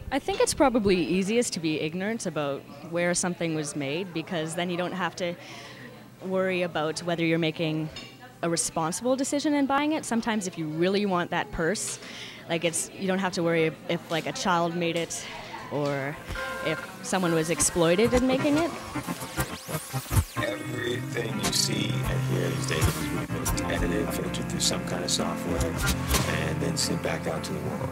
I think it's probably easiest to be ignorant about where something was made, because then you don't have to worry about whether you're making a responsible decision in buying it. Sometimes if you really want that purse, you don't have to worry if like a child made it or if someone was exploited in making it. Everything you see and hear these days is been edited, filtered through some kind of software, and then sent back out to the world.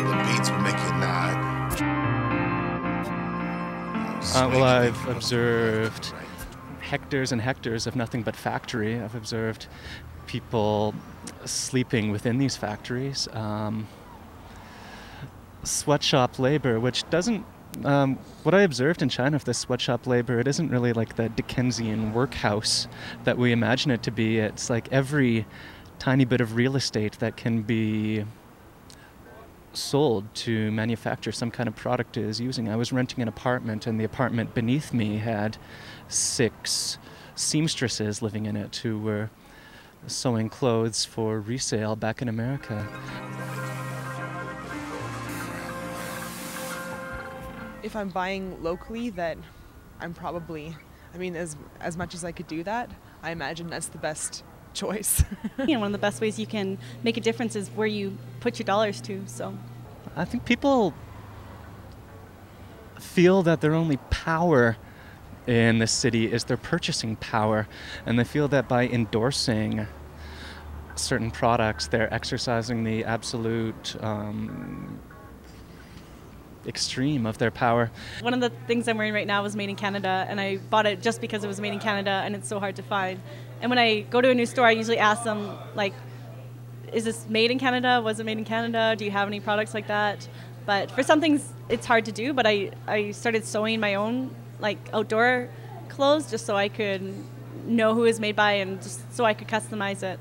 The beats will make you nod. Well, I've observed hectares and hectares of nothing but factory. I've observed people sleeping within these factories. Sweatshop labor, which doesn't... what I observed in China of this sweatshop labor, it isn't really like the Dickensian workhouse that we imagine it to be. It's like every tiny bit of real estate that can be sold to manufacture some kind of product is using. I was renting an apartment, and the apartment beneath me had 6 seamstresses living in it who were sewing clothes for resale back in America. If I'm buying locally, then I'm probably, as much as I could do that, I imagine that's the best choice. One of the best ways you can make a difference is where you put your dollars to. So I think people feel that their only power in this city is their purchasing power, and they feel that by endorsing certain products, they're exercising the absolute extreme of their power. one of the things I'm wearing right now was made in Canada, and I bought it just because it was made in Canada and it's so hard to find. And when I go to a new store, I usually ask them, like, is this made in Canada? Was it made in Canada? Do you have any products like that? But for some things, it's hard to do, but I started sewing my own like outdoor clothes just so I could know who it was made by and just so I could customize it.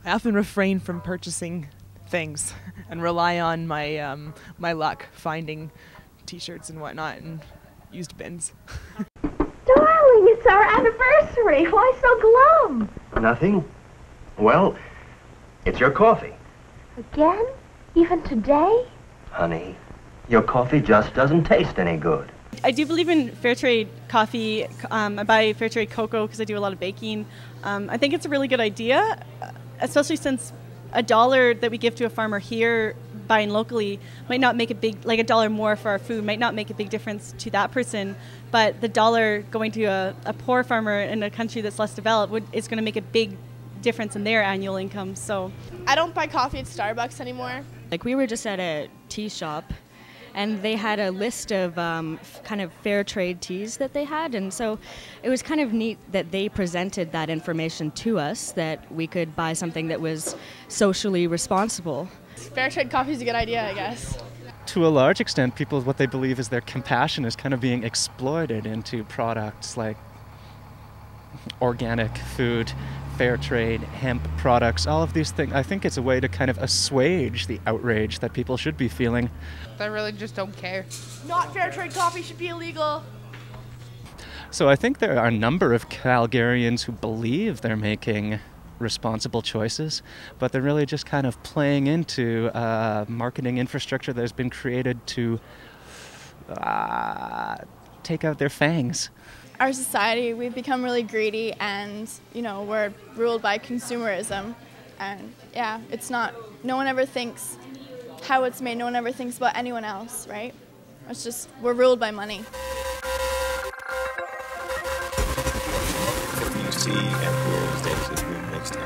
I often refrain from purchasing things and rely on my my luck finding t-shirts and whatnot in used bins. Darling, it's our anniversary. Why so glum? Nothing. Well, it's your coffee. Again? Even today? Honey, your coffee just doesn't taste any good. I do believe in fair trade coffee. I buy fair trade cocoa because I do a lot of baking. I think it's a really good idea, especially since $1 that we give to a farmer here buying locally might not make a big, like $1 more for our food might not make a big difference to that person, but the $1 going to a poor farmer in a country that's less developed is going to make a big difference in their annual income. So I don't buy coffee at Starbucks anymore. Like, we were just at a tea shop, and they had a list of kind of fair trade teas that they had, and so it was kind of neat that they presented that information to us, that we could buy something that was socially responsible. Fair trade coffee is a good idea, I guess. To a large extent, people, what they believe is their compassion is kind of being exploited into products like organic food, fair trade, hemp products, all of these things. I think it's a way to kind of assuage the outrage that people should be feeling. I really just don't care. Not fair trade coffee should be illegal. So I think there are a number of Calgarians who believe they're making responsible choices, but they're really just kind of playing into marketing infrastructure that has been created to take out their fangs. Our society, we've become really greedy, and we're ruled by consumerism, and yeah, it's not, no one ever thinks how it's made, no one ever thinks about anyone else, right? It's just, we're ruled by money. Everything you see and hear these days is mixed.